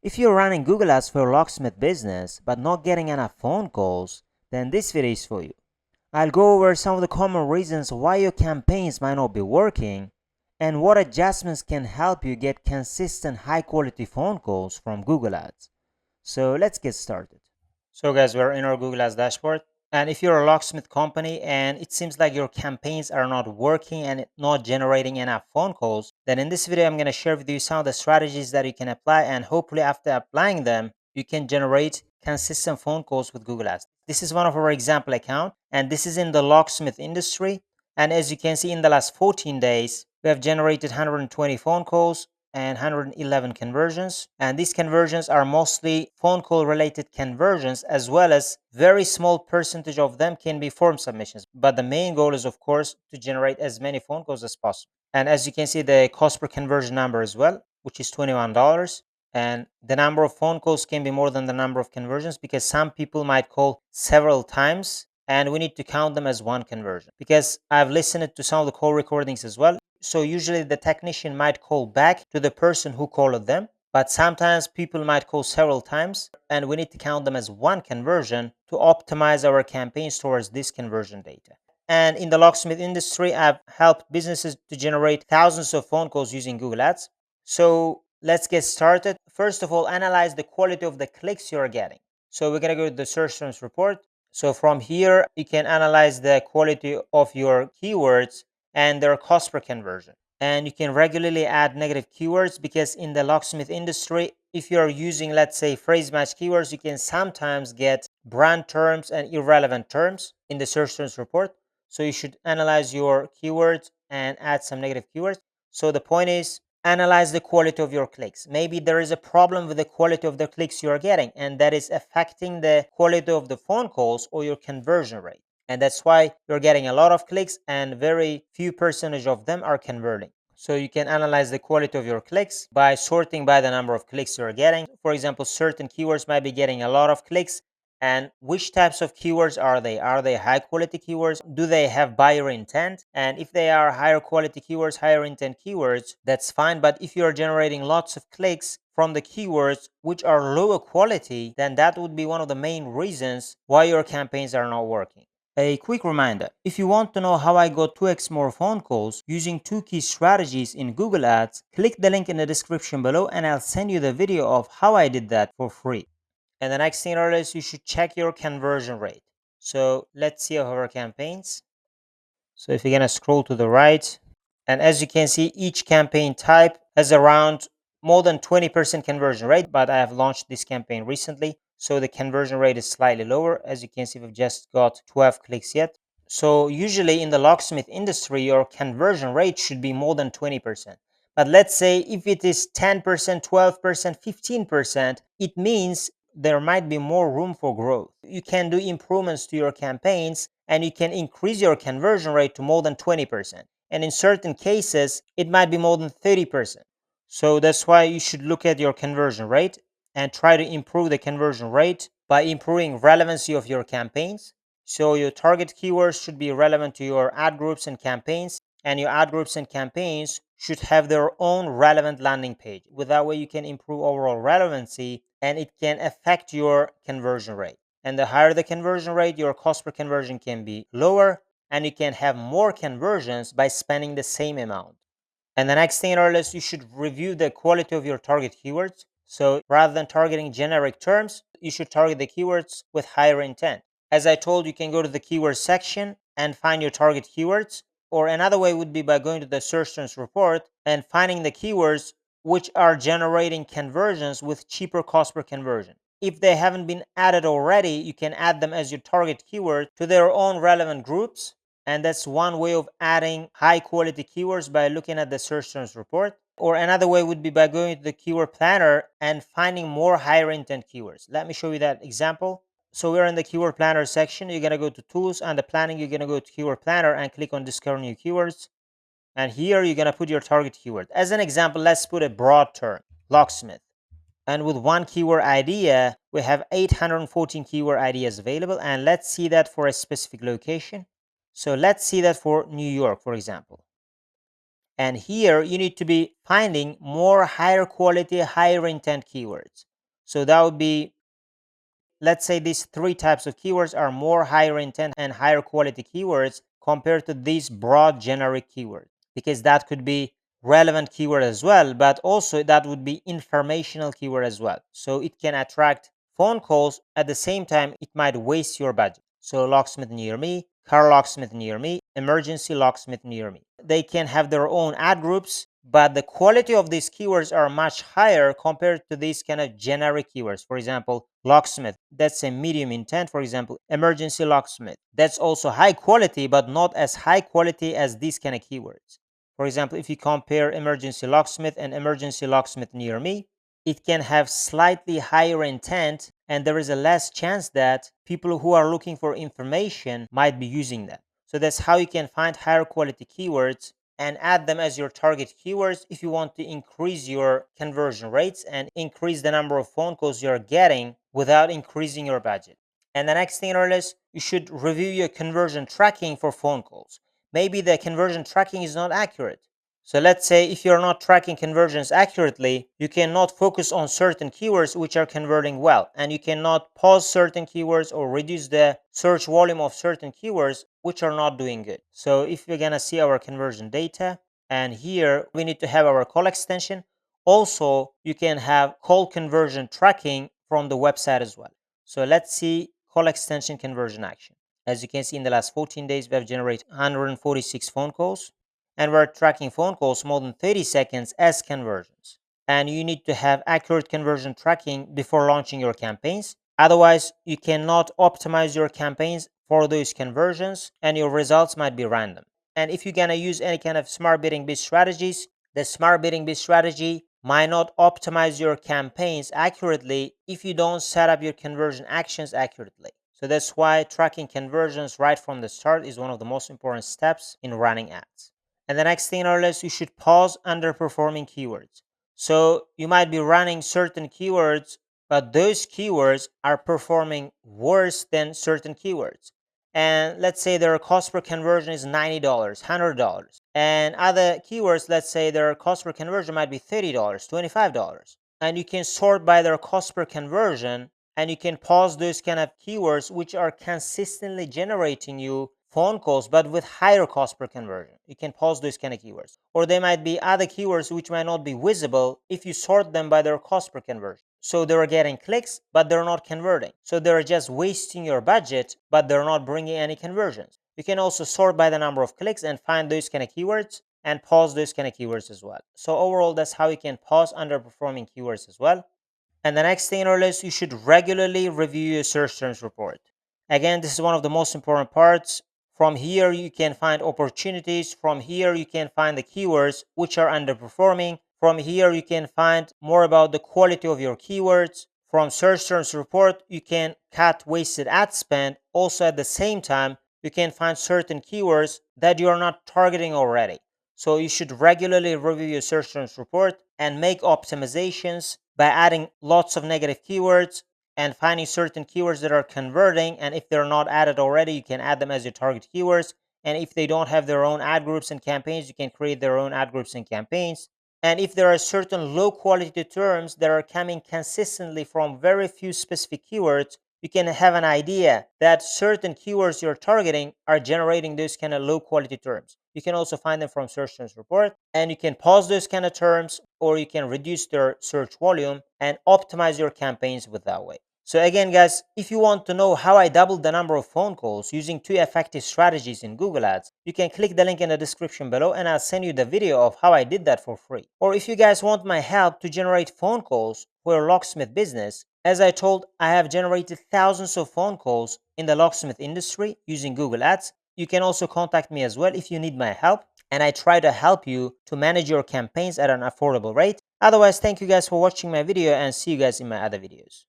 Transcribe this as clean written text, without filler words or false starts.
If you're running Google Ads for your locksmith business but not getting enough phone calls, then this video is for you. I'll go over some of the common reasons why your campaigns might not be working and what adjustments can help you get consistent high quality phone calls from Google Ads. So let's get started. So guys, we're in our Google Ads dashboard. And if you're a locksmith company and it seems like your campaigns are not working and not generating enough phone calls, then in this video, I'm going to share with you some of the strategies that you can apply. And hopefully after applying them, you can generate consistent phone calls with Google Ads. This is one of our example account, and this is in the locksmith industry. And as you can see, in the last 14 days, we have generated 120 phone calls and 111 conversions. And these conversions are mostly phone call related conversions, as well as very small percentage of them can be form submissions. But the main goal is, of course, to generate as many phone calls as possible. And as you can see, the cost per conversion number as well, which is $21. And the number of phone calls can be more than the number of conversions because some people might call several times and we need to count them as one conversion. Because I've listened to some of the call recordings as well. So usually the technician might call back to the person who called them, but sometimes people might call several times and we need to count them as one conversion to optimize our campaigns towards this conversion data. And in the locksmith industry, I've helped businesses to generate thousands of phone calls using Google Ads. So let's get started. First of all, analyze the quality of the clicks you're getting. So we're going to go to the search terms report. So from here, you can analyze the quality of your keywords and their cost per conversion. And you can regularly add negative keywords because in the locksmith industry, if you're using, let's say, phrase match keywords, you can sometimes get brand terms and irrelevant terms in the search terms report. So you should analyze your keywords and add some negative keywords. So the point is, analyze the quality of your clicks. Maybe there is a problem with the quality of the clicks you're getting, and that is affecting the quality of the phone calls or your conversion rate. And that's why you're getting a lot of clicks and very few percentage of them are converting. So you can analyze the quality of your clicks by sorting by the number of clicks you're getting. For example, certain keywords might be getting a lot of clicks. And which types of keywords are they? Are they high quality keywords? Do they have buyer intent? And if they are higher quality keywords, higher intent keywords, that's fine. But if you're generating lots of clicks from the keywords which are lower quality, then that would be one of the main reasons why your campaigns are not working. A quick reminder, if you want to know how I got 2x more phone calls using 2 key strategies in Google Ads, click the link in the description below and I'll send you the video of how I did that for free. And the next thing is you should check your conversion rate. So let's see our campaigns. So if you're going to scroll to the right, and as you can see, each campaign type has around more than 20% conversion rate, but I have launched this campaign recently. So the conversion rate is slightly lower. As you can see, we've just got 12 clicks yet. So usually in the locksmith industry, your conversion rate should be more than 20%. But let's say if it is 10%, 12%, 15%, it means there might be more room for growth. You can do improvements to your campaigns and you can increase your conversion rate to more than 20%. And in certain cases, it might be more than 30%. So that's why you should look at your conversion rate and try to improve the conversion rate by improving relevancy of your campaigns. So your target keywords should be relevant to your ad groups and campaigns, and your ad groups and campaigns should have their own relevant landing page. With that way, you can improve overall relevancy and it can affect your conversion rate. And the higher the conversion rate, your cost per conversion can be lower and you can have more conversions by spending the same amount. And the next thing is you should review the quality of your target keywords. So rather than targeting generic terms, you should target the keywords with higher intent. As I told you, can go to the keyword section and find your target keywords. Or another way would be by going to the search terms report and finding the keywords which are generating conversions with cheaper cost per conversion. If they haven't been added already, you can add them as your target keyword to their own relevant groups. And that's one way of adding high quality keywords by looking at the search terms report. Or another way would be by going to the keyword planner and finding more higher intent keywords. Let me show you that example. So we're in the keyword planner section. You're going to go to tools, and the planning, you're going to go to keyword planner and click on discover new keywords. And here you're going to put your target keyword. As an example, let's put a broad term, locksmith. And with one keyword idea, we have 814 keyword ideas available. And let's see that for a specific location. So let's see that for New York, for example. And here you need to be finding more higher quality, higher intent keywords. So that would be, let's say these three types of keywords are more higher intent and higher quality keywords compared to these broad generic keywords, because that could be relevant keyword as well, but also that would be informational keyword as well. So it can attract phone calls. At the same time, it might waste your budget. So locksmith near me, car locksmith near me, emergency locksmith near me. They can have their own ad groups, but the quality of these keywords are much higher compared to these kind of generic keywords. For example, locksmith, that's a medium intent. For example, emergency locksmith, that's also high quality, but not as high quality as these kind of keywords. For example, if you compare emergency locksmith and emergency locksmith near me, it can have slightly higher intent, and there is a less chance that people who are looking for information might be using that. So that's how you can find higher quality keywords and add them as your target keywords if you want to increase your conversion rates and increase the number of phone calls you're getting without increasing your budget. And the next thing on list, you should review your conversion tracking for phone calls. Maybe the conversion tracking is not accurate. So let's say if you're not tracking conversions accurately, you cannot focus on certain keywords which are converting well, and you cannot pause certain keywords or reduce the search volume of certain keywords which are not doing good. So if you're gonna see our conversion data, and here we need to have our call extension. Also, you can have call conversion tracking from the website as well. So let's see call extension conversion action. As you can see, in the last 14 days, we have generated 146 phone calls, and we're tracking phone calls more than 30 seconds as conversions. And you need to have accurate conversion tracking before launching your campaigns. Otherwise, you cannot optimize your campaigns for those conversions, and your results might be random. And if you're gonna use any kind of smart bidding bid strategies, the smart bidding bid strategy might not optimize your campaigns accurately if you don't set up your conversion actions accurately. So that's why tracking conversions right from the start is one of the most important steps in running ads. And the next thing on our list, you should pause underperforming keywords. So you might be running certain keywords, but those keywords are performing worse than certain keywords. And let's say their cost per conversion is $90, $100. And other keywords, let's say their cost per conversion might be $30, $25. And you can sort by their cost per conversion, and you can pause those kind of keywords which are consistently generating you phone calls but with higher cost per conversion. You can pause those kind of keywords. Or there might be other keywords which might not be visible if you sort them by their cost per conversion. So they're getting clicks, but they're not converting. So they're just wasting your budget, but they're not bringing any conversions. You can also sort by the number of clicks and find those kind of keywords and pause those kind of keywords as well. So overall, that's how you can pause underperforming keywords as well. And the next thing on our list, you should regularly review your search terms report. Again, this is one of the most important parts. From here, you can find opportunities. From here, you can find the keywords which are underperforming. From here, you can find more about the quality of your keywords. From search terms report, you can cut wasted ad spend. Also, at the same time, you can find certain keywords that you are not targeting already. So you should regularly review your search terms report and make optimizations by adding lots of negative keywords and finding certain keywords that are converting. And if they're not added already, you can add them as your target keywords. And if they don't have their own ad groups and campaigns, you can create their own ad groups and campaigns. And if there are certain low quality terms that are coming consistently from very few specific keywords, you can have an idea that certain keywords you're targeting are generating those kind of low quality terms. You can also find them from search terms report, and you can pause those kind of terms, or you can reduce their search volume and optimize your campaigns with that way. So again, guys, if you want to know how I doubled the number of phone calls using 2 effective strategies in Google Ads, you can click the link in the description below and I'll send you the video of how I did that for free. Or if you guys want my help to generate phone calls for your locksmith business, as I told, I have generated thousands of phone calls in the locksmith industry using Google Ads. You can also contact me as well if you need my help, and I try to help you to manage your campaigns at an affordable rate. Otherwise, thank you guys for watching my video, and see you guys in my other videos.